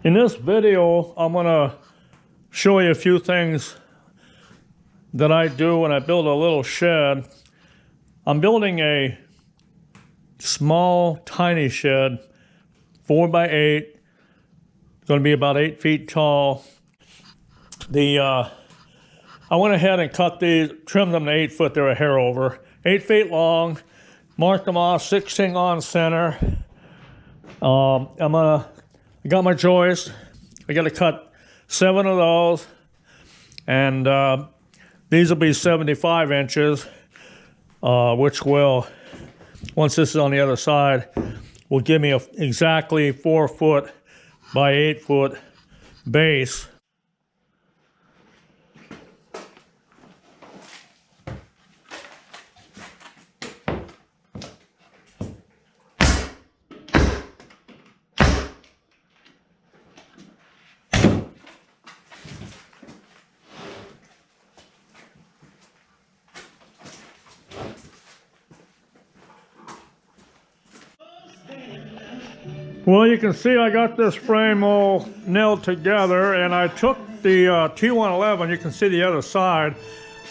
In this video, I'm going to show you a few things that I do when I build a little shed. I'm building a small, tiny shed, 4x8. It's going to be about 8 feet tall. I went ahead and cut these, trimmed them to 8 foot. They're a hair over. 8 feet long. Marked them off, 16 on center. I got my joist. I got to cut 7 of those, and these will be 75 inches, which will, once this is on the other side, will give me exactly 4 foot by 8 foot base. Well, you can see I got this frame all nailed together, and I took the T111, you can see the other side.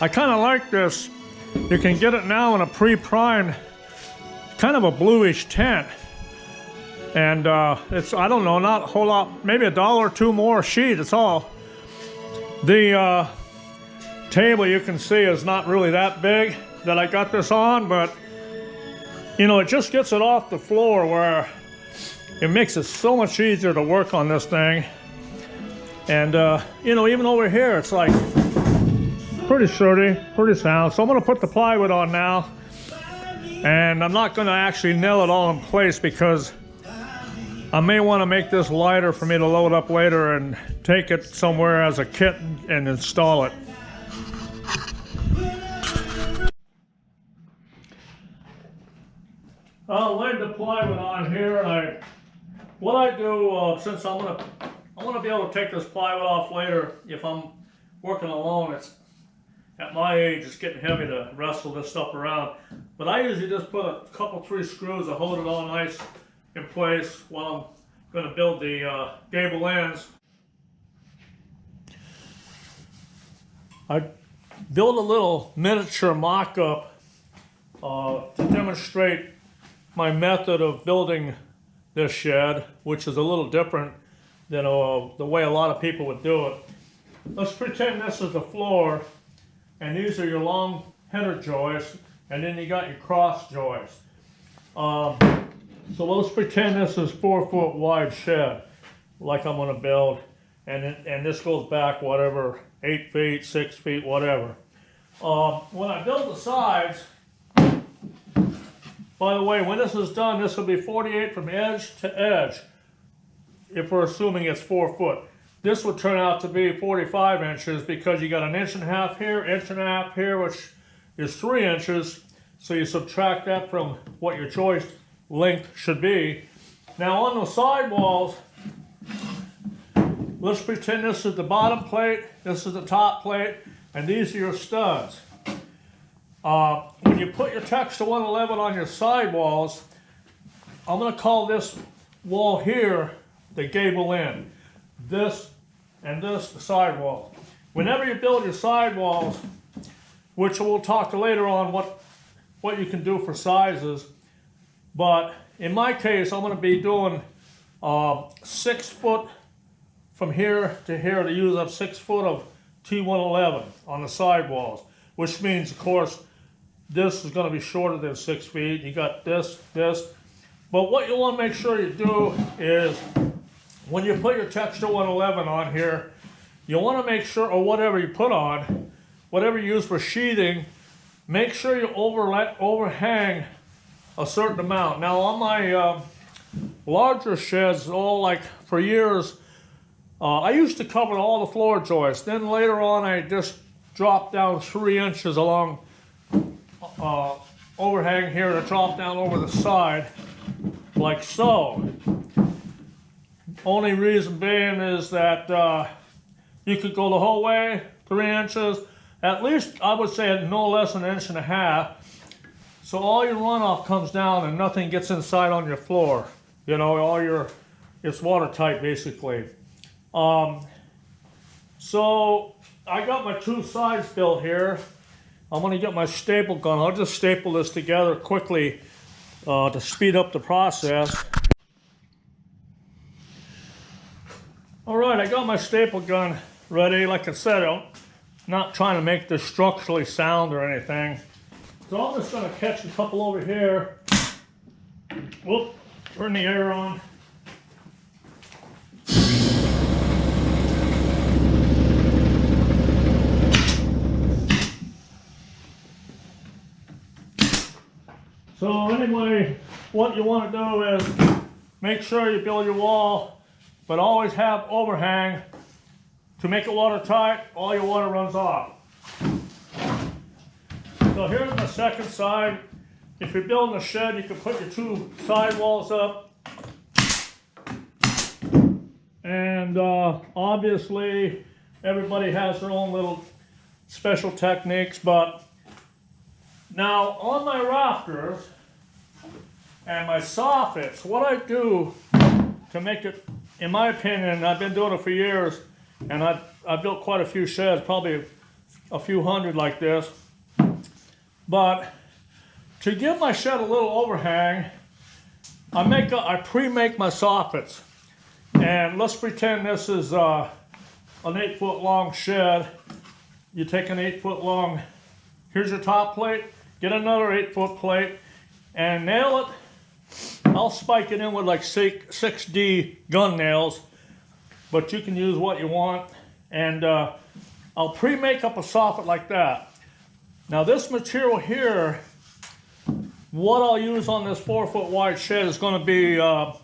I kind of like this. You can get it now in a pre-primed, kind of a bluish tint. And it's, I don't know, not a whole lot, maybe $1 or $2 more a sheet, that's all. The table, you can see, is not really that big that I got this on, but you know, it just gets it off the floor where it makes it so much easier to work on this thing. And you know, even over here, it's like pretty sturdy, pretty sound. So I'm gonna put the plywood on now. And I'm not gonna actually nail it all in place because I may wanna make this lighter for me to load up later and take it somewhere as a kit and install it. I'll lay the plywood on here, and what I do, since I want to be able to take this plywood off later if I'm working alone. It's at my age, it's getting heavy to wrestle this stuff around. But I usually just put a couple, 3 screws to hold it all nice in place while I'm going to build the gable ends. I built a little miniature mock-up to demonstrate my method of building this shed, which is a little different than the way a lot of people would do it. Let's pretend this is the floor, and these are your long header joists, and then you got your cross joists. So let's pretend this is 4 foot wide shed, like I'm going to build, and this goes back whatever, 8 feet, 6 feet, whatever. When I build the sides, by the way, when this is done, this will be 48 from edge to edge, if we're assuming it's 4 foot. This would turn out to be 45 inches because you got 1.5 inches here, 1.5 inches here, which is 3 inches. So you subtract that from what your joist length should be. Now on the side walls, let's pretend this is the bottom plate, this is the top plate, and these are your studs. When you put your texture 111 on your side walls, I'm going to call this wall here the gable end. This and this the side wall. Whenever you build your side walls, which we'll talk later on what you can do for sizes, but in my case I'm going to be doing 6 foot from here to here to use up 6 foot of T111 on the side walls, which means of course this is going to be shorter than 6 feet. You got this. But what you want to make sure you do is when you put your texture 111 on here, you want to make sure, or whatever you put on, whatever you use for sheathing, make sure you overhang a certain amount. Now on my larger sheds, all like for years, I used to cover all the floor joists. Then later on I just dropped down 3 inches along overhang here to drop down over the side like so. Only reason being is that you could go the whole way, 3 inches, at least I would say no less than 1.5 inches. So all your runoff comes down and nothing gets inside on your floor. You know, it's watertight basically. So I got my two sides built here. I'm going to get my staple gun. I'll just staple this together quickly to speed up the process. All right, I got my staple gun ready. Like I said, I'm not trying to make this structurally sound or anything. So I'm just going to catch a couple over here. Whoop, turn the air on. So anyway, what you want to do is make sure you build your wall, but always have overhang to make it watertight. All your water runs off. So here's my second side. If you're building a shed, you can put your two side walls up. And obviously, everybody has their own little special techniques, but now on my rafters and my soffits, what I do to make it, in my opinion, I've been doing it for years, and I've built quite a few sheds, probably a few hundred like this, but to give my shed a little overhang, I pre-make my soffits. And let's pretend this is an 8-foot long shed. You take an 8-foot long, here's your top plate, get another 8-foot plate, and nail it. I'll spike it in with like 6D gun nails, but you can use what you want. And I'll pre-make up a soffit like that. Now this material here, what I'll use on this 4-foot wide shed is going to be 7/16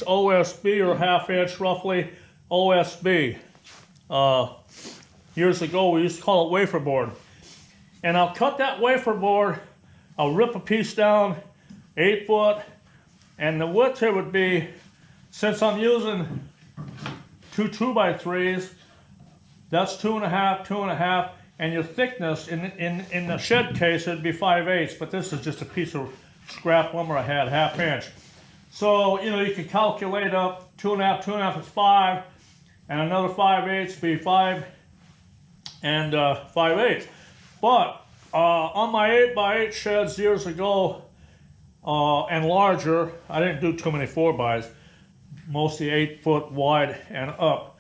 OSB, or ½ inch roughly OSB. Years ago we used to call it wafer board. And I'll cut that wafer board, I'll rip a piece down 8 foot, and the width here would be, since I'm using two 2x3s, that's 2.5, 2.5, and your thickness in the shed case it'd be 5/8, but this is just a piece of scrap lumber I had, ½ inch. So, you know, you can calculate up 2.5, 2.5 is 5, and another 5/8 be 5 and 5/8. But on my 8x8 sheds years ago, and larger, I didn't do too many 4xs, mostly 8 foot wide and up.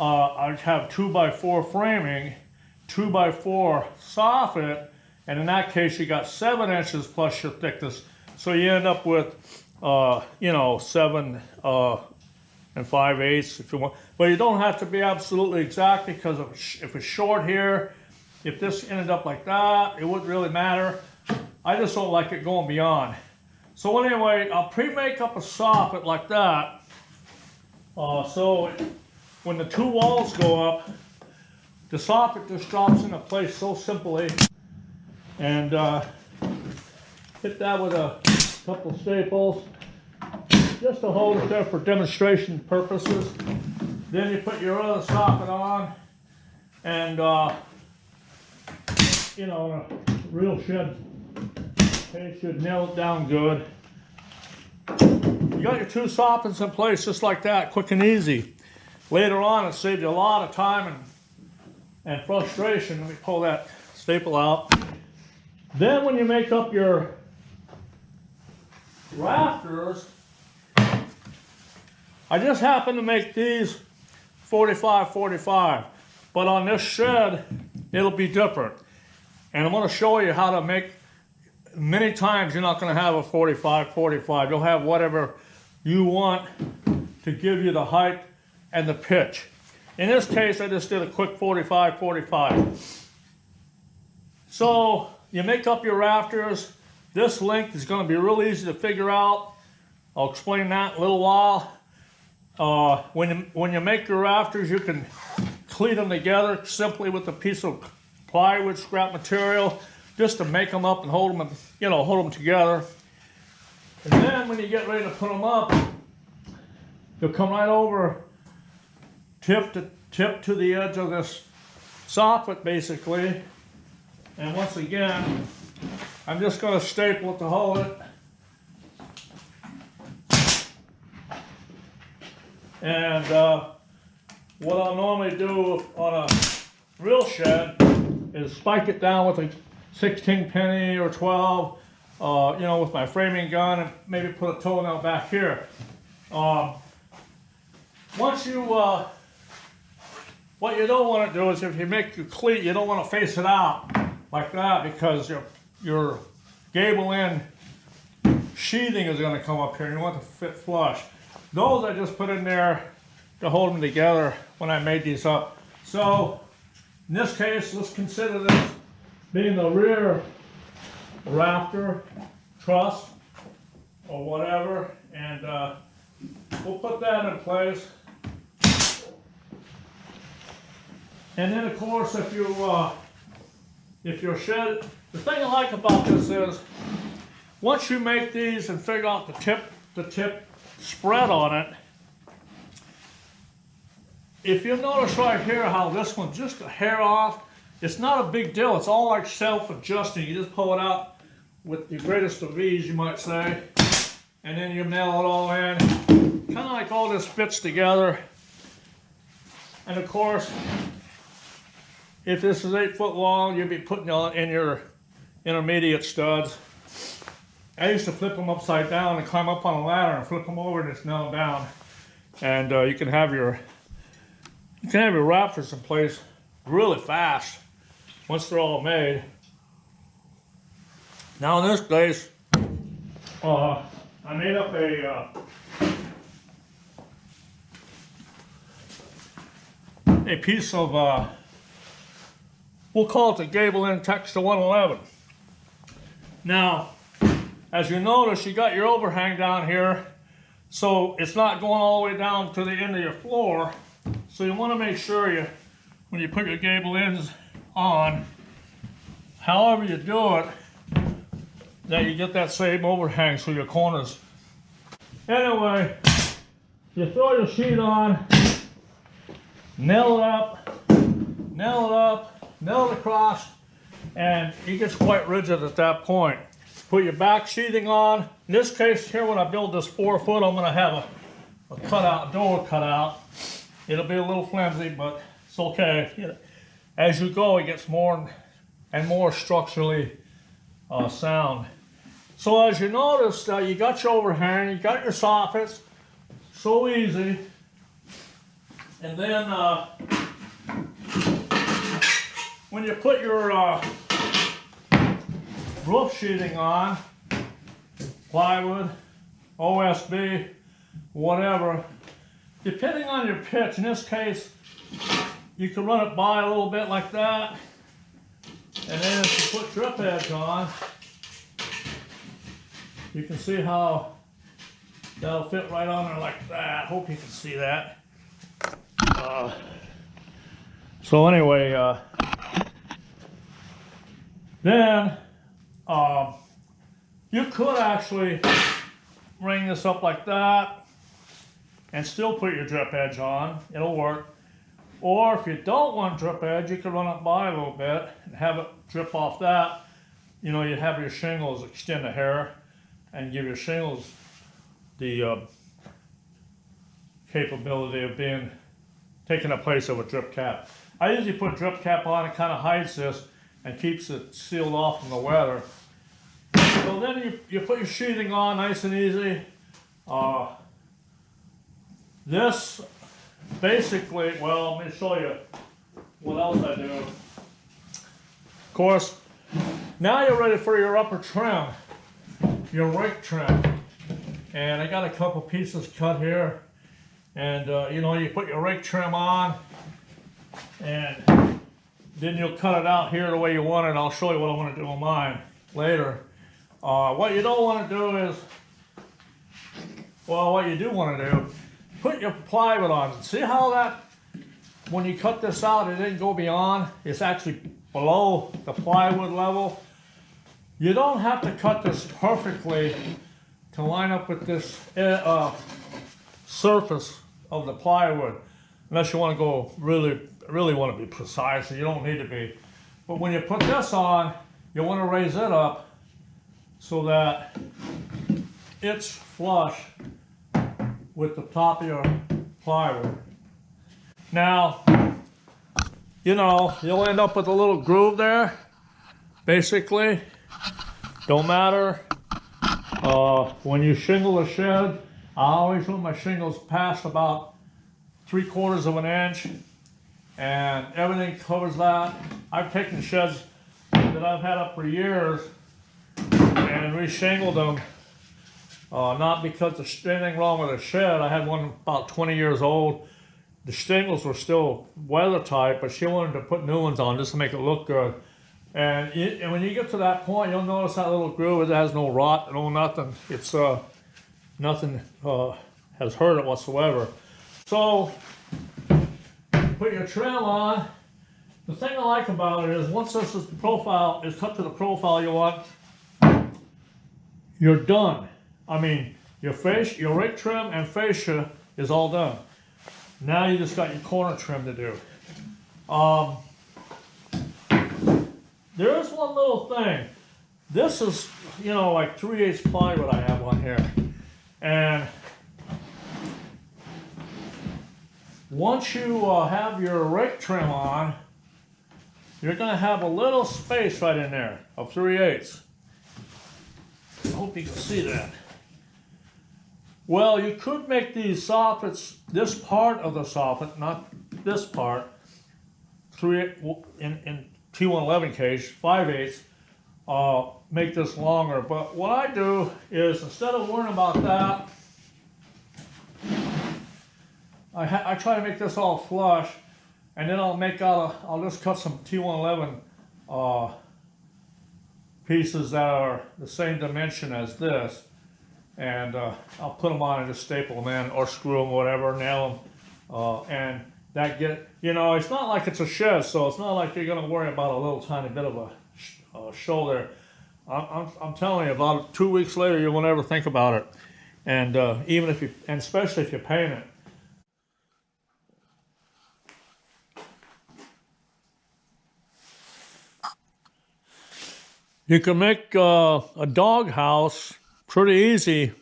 I'd have 2x4 framing, 2x4 soffit, and in that case you got 7 inches plus your thickness. So you end up with, you know, 7 and 5/8 if you want. But you don't have to be absolutely exact, because if it's short here, if this ended up like that, it wouldn't really matter. I just don't like it going beyond. So anyway, I'll pre-make up a soffit like that. So when the two walls go up, the soffit just drops into place so simply. And hit that with a couple of staples, just to hold it there for demonstration purposes. Then you put your other soffit on, and you know, a real shed case should nail it down good. You got your two soffits in place just like that, quick and easy. Later on, it saves you a lot of time and frustration. Let me pull that staple out. Then when you make up your rafters, I just happen to make these 45/45, but on this shed, it'll be different. And I'm going to show you how to make, many times you're not going to have a 45/45. You'll have whatever you want to give you the height and the pitch. In this case, I just did a quick 45/45. So you make up your rafters. This length is going to be real easy to figure out. I'll explain that in a little while. When you make your rafters, you can cleat them together simply with a piece of plywood, scrap material, just to make them up and hold them, you know, hold them together. And then when you get ready to put them up, you'll come right over, tip to the edge of this soffit basically. And once again, I'm just going to staple it to hold it. And what I'll normally do on a real shed is spike it down with a 16 penny or 12, you know, with my framing gun, and maybe put a toenail back here. Once you, what you don't want to do is if you make your cleat, you don't want to face it out like that, because your gable end sheathing is going to come up here and you want to fit flush. Those I just put in there to hold them together when I made these up. So in this case, let's consider this being the rear rafter, truss, or whatever, and we'll put that in place. And then of course, if your shed, the thing I like about this is, once you make these and figure out the tip spread on it, if you notice right here how this one's just a hair off, it's not a big deal. It's all like self-adjusting. You just pull it out with the greatest of ease, you might say, and then you nail it all in. Kind of like all this fits together. And of course, if this is 8 foot long, you'll be putting it in your intermediate studs. I used to flip them upside down and climb up on a ladder and flip them over and just nail them down. And you can have your rafters in place really fast once they're all made. Now in this case, I made up a piece of, we'll call it the gable end Texture 111. Now, as you notice, you got your overhang down here, so it's not going all the way down to the end of your floor. So you want to make sure when you put your gable ends on, however you do it, that you get that same overhang so your corners. Anyway, you throw your sheet on, nail it up, nail it across, and it gets quite rigid at that point. Put your back sheathing on. In this case here, when I build this 4 foot, I'm going to have a door cut out. It'll be a little flimsy, but it's okay. As you go, it gets more and more structurally sound. So as you notice, you got your overhang, you got your soffits, so easy. And then when you put your roof sheathing on, plywood, OSB, whatever, depending on your pitch, in this case, you can run it by a little bit like that, and then if you put drip edge on, you can see how that'll fit right on there like that. Hope you can see that. So anyway, then you could actually ring this up like that and still put your drip edge on. It'll work. Or if you don't want drip edge, you can run it by a little bit and have it drip off that. You know, you have your shingles extend a hair and give your shingles the capability of taking the place of a drip cap. I usually put drip cap on, it kind of hides this and keeps it sealed off from the weather. So then you put your sheathing on nice and easy. This basically, well, let me show you what else I do. Of course, now you're ready for your upper trim, your rake trim. And I got a couple pieces cut here. And you know, you put your rake trim on, and then you'll cut it out here the way you want it. I'll show you what I want to do on mine later. What you don't want to do is, well, what you do want to do, put your plywood on. See how that, when you cut this out, it didn't go beyond. It's actually below the plywood level. You don't have to cut this perfectly to line up with this surface of the plywood, unless you want to go really want to be precise, and you don't need to be. But when you put this on, you want to raise it up so that it's flush with the top of your plywood. Now, you know, you'll end up with a little groove there, basically. Don't matter. When you shingle a shed, I always want my shingles past about 3/4 of an inch, and everything covers that. I've taken sheds that I've had up for years and reshingled them. Not because there's anything wrong with the shed. I had one about 20 years old. The shingles were still weather tight, but she wanted to put new ones on just to make it look good. And when you get to that point, you'll notice that little groove. It has no rot, no nothing. It's nothing has hurt it whatsoever. So put your trim on. The thing I like about it is once this is the profile is cut to the profile you want, you're done. I mean, your rake trim and fascia is all done. Now you just got your corner trim to do. There is one little thing. This is, you know, like 3/8 plywood I have on here. And once you have your rake trim on, you're going to have a little space right in there of 3/8. I hope you can see that. Well, you could make these soffits, this part of the soffit, not this part, in T111 case, 5/8, make this longer. But what I do is, instead of worrying about that, I try to make this all flush, and then I'll just cut some T111 pieces that are the same dimension as this, and I'll put them on and just staple them in, or screw them, whatever, nail them, and that you know, it's not like it's a shed, so it's not like you're going to worry about a little tiny bit of a shoulder. I'm telling you, about 2 weeks later, you won't ever think about it, and even if and especially if you paint it. You can make a dog house pretty easy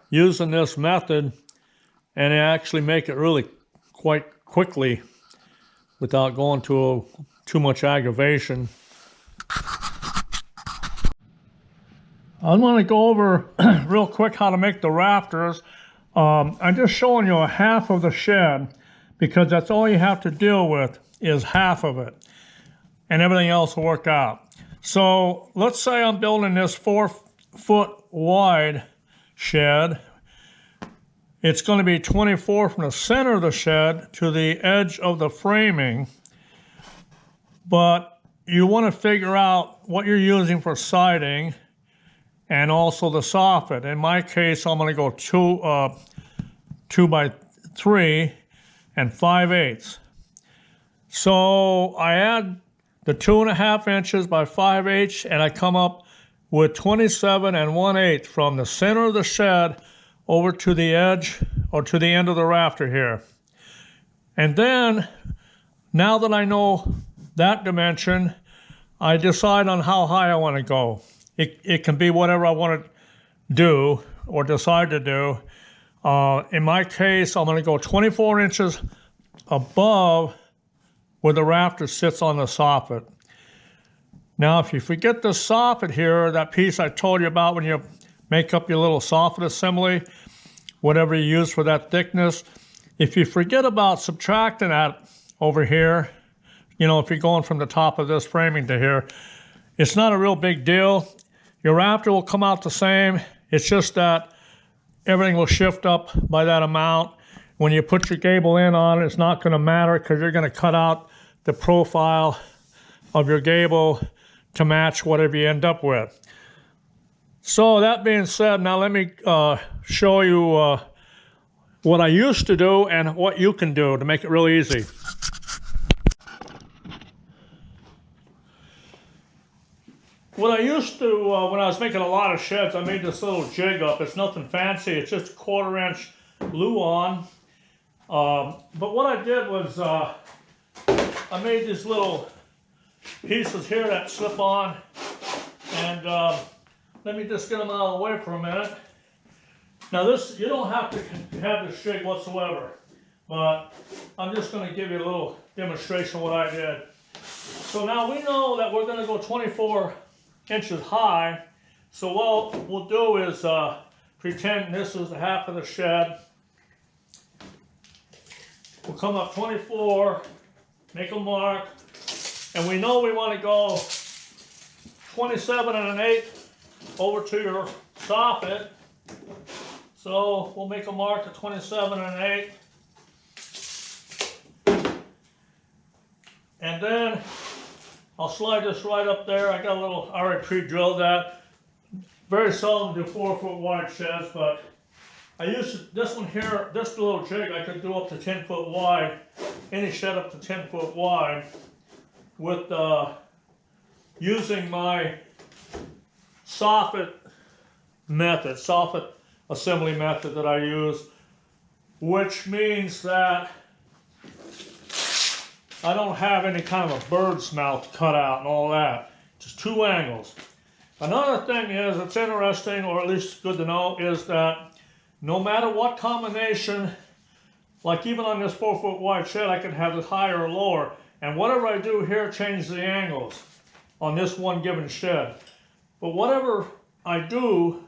using this method, and actually make it really quite quickly without going to too much aggravation. I'm going to go over real quick how to make the rafters. I'm just showing you a half of the shed because that's all you have to deal with is half of it, and everything else will work out. So let's say I'm building this 4-foot wide shed. It's going to be 24 from the center of the shed to the edge of the framing, but you want to figure out what you're using for siding and also the soffit. In my case, I'm going to go 2 by 3 and 5/8. So I add the 2.5 inches by 5/8, and I come up with 27 1/8 from the center of the shed over to the edge or to the end of the rafter here. And then, now that I know that dimension, I decide on how high I want to go. It can be whatever I want to do or decide to do. In my case, I'm going to go 24 inches above where the rafter sits on the soffit. Now, if you forget the soffit here, that piece I told you about when you make up your little soffit assembly, whatever you use for that thickness, if you forget about subtracting that over here, you know, if you're going from the top of this framing to here, it's not a real big deal. Your rafter will come out the same. It's just that everything will shift up by that amount. When you put your gable in on it, it's not going to matter because you're going to cut out the profile of your gable to match whatever you end up with. So that being said, now let me show you what I used to do and what you can do to make it really easy. What I used to, when I was making a lot of sheds, I made this little jig up. It's nothing fancy. It's just a 1/4 inch luan. But what I did was I made these little pieces here that slip on, and let me just get them out of the way for a minute. Now this, you don't have to have this jig whatsoever. but I'm just going to give you a little demonstration of what I did. So now we know that we're going to go 24 inches high. So what we'll do is pretend this is the half of the shed. We'll come up 24, make a mark, and we know we want to go 27 1/8 over to your soffit. So we'll make a mark at 27 1/8. And then I'll slide this right up there. I got a little, I already pre-drilled that. Very seldom do 4-foot wide sheds, but I used this one here, this little jig I could do up to 10 foot wide, any shed up to 10 foot wide, with using my soffit method, soffit assembly method that I use, which means that I don't have any kind of a bird's mouth cut out and all that, just 2 angles. Another thing is, it's interesting, or at least good to know, is that no matter what combination, like even on this 4-foot wide shed, I can have it higher or lower. And whatever I do here changes the angles on this one given shed. But whatever I do,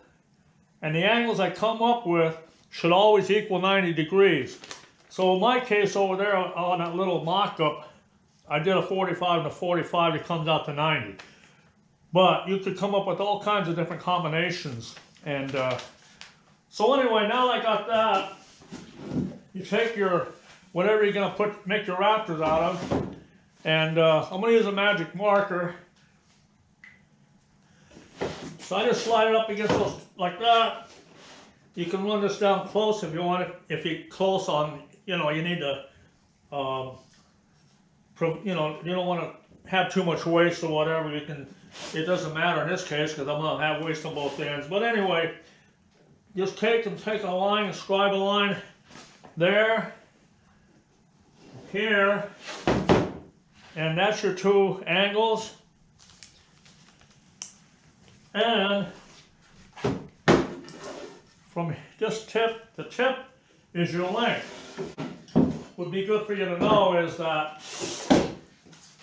and the angles I come up with, should always equal 90 degrees. So in my case over there on that little mock-up, I did a 45 and a 45, it comes out to 90. But you could come up with all kinds of different combinations. And so anyway, now that I got that, you take your, whatever you're gonna make your rafters out of, and I'm gonna use a magic marker. So I just slide it up against those like that. You can run this down close if you want it. If you're close on, you know, you need to, you know, you don't want to have too much waste or whatever. You can. It doesn't matter in this case because I'm going to have waste on both ends. But anyway, just take a line and scribe a line there, here, and that's your 2 angles. And from this tip to tip is your length. Would be good for you to know is that,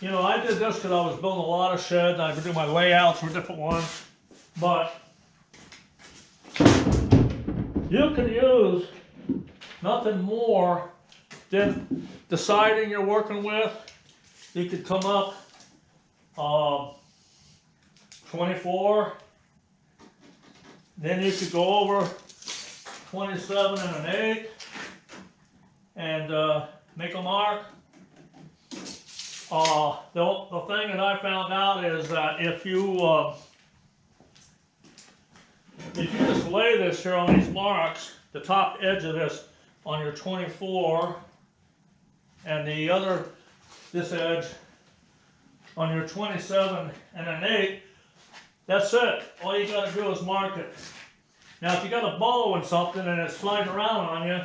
you know, I did this because I was building a lot of sheds. I would do my layouts for different ones. But you can use nothing more than the siding you're working with. You could come up 24. Then you could go over 27 1/8 and make a mark. The thing that I found out is that if you just lay this here on these marks, the top edge of this on your 24, and this edge on your 27 1/8, that's it. All you got to do is mark it. Now, if you got a bow and something and it's sliding around on you,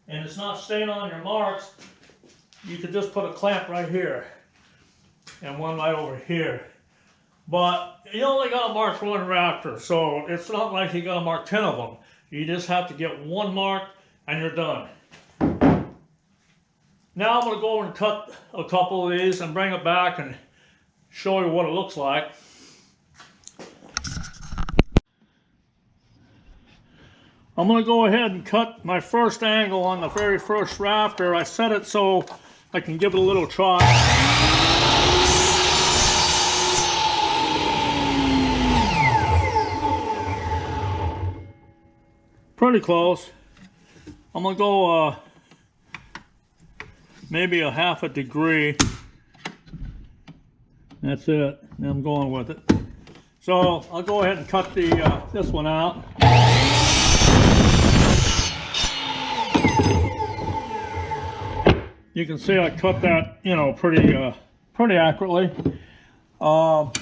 and it's not staying on your marks, you could just put a clamp right here and one right over here. But you only got to mark 1 rafter, so it's not like you got to mark 10 of them. You just have to get 1 mark and you're done. Now I'm going to go over and cut a couple of these and bring it back and show you what it looks like. I'm going to go ahead and cut my first angle on the very first rafter. I set it so I can give it a little try. Pretty close. I'm going to go maybe a 1/2 degree. That's it. And I'm going with it. So I'll go ahead and cut this one out. You can see I cut that, you know, pretty accurately. So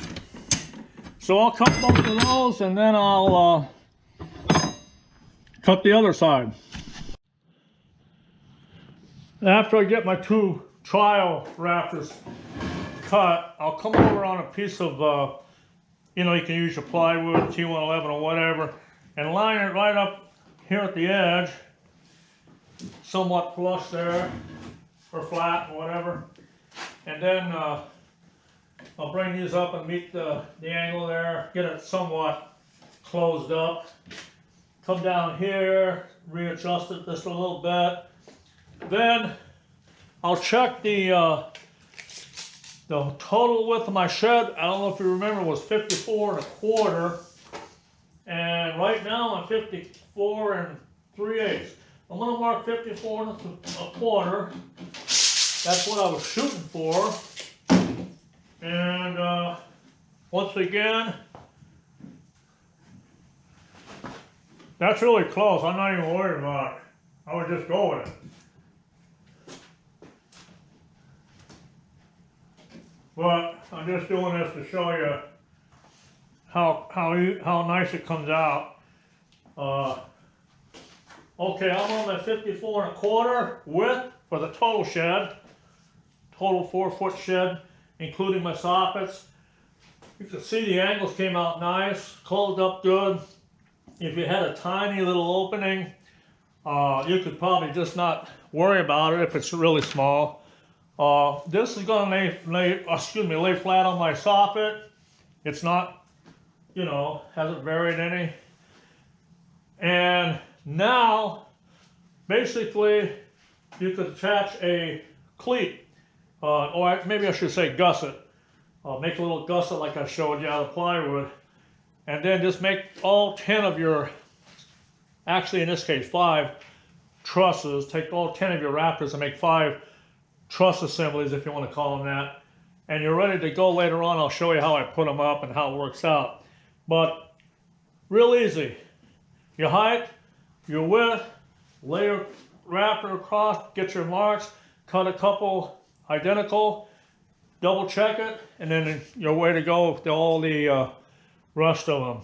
I'll cut both of those and then I'll cut the other side. After I get my 2 trial rafters cut, I'll come over on a piece of, you know, you can use your plywood, T111 or whatever, and line it right up here at the edge. somewhat flush there, or flat, or whatever. And then I'll bring these up and meet the angle there, get it somewhat closed up. Come down here, readjust it just a little bit. Then I'll check the total width of my shed. I don't know if you remember, was 54 1/4. And right now I'm 54 3/8. I'm gonna mark 54 1/4. That's what I was shooting for. And once again, that's really close. I'm not even worried about it. I would just go with it. But I'm just doing this to show you how nice it comes out. Okay, I'm on my 54 1/4 width for the total shed. Total 4-foot shed, including my soffits. You can see the angles came out nice, closed up good. If you had a tiny little opening, you could probably just not worry about it if it's really small. This is going to lay flat on my soffit. It's not, you know, hasn't varied any. And now, basically, you could attach a cleat, or maybe I should say gusset. Make a little gusset like I showed you out of plywood. And then just make all 10 of your, actually in this case 5 trusses. Take all 10 of your rafters and make 5 truss assemblies, if you want to call them that. And you're ready to go later on. I'll show you how I put them up and how it works out. But real easy. Your height, your width, lay your rafter across, get your marks, cut a couple identical, double check it, and then you're way to go with all the rest of them.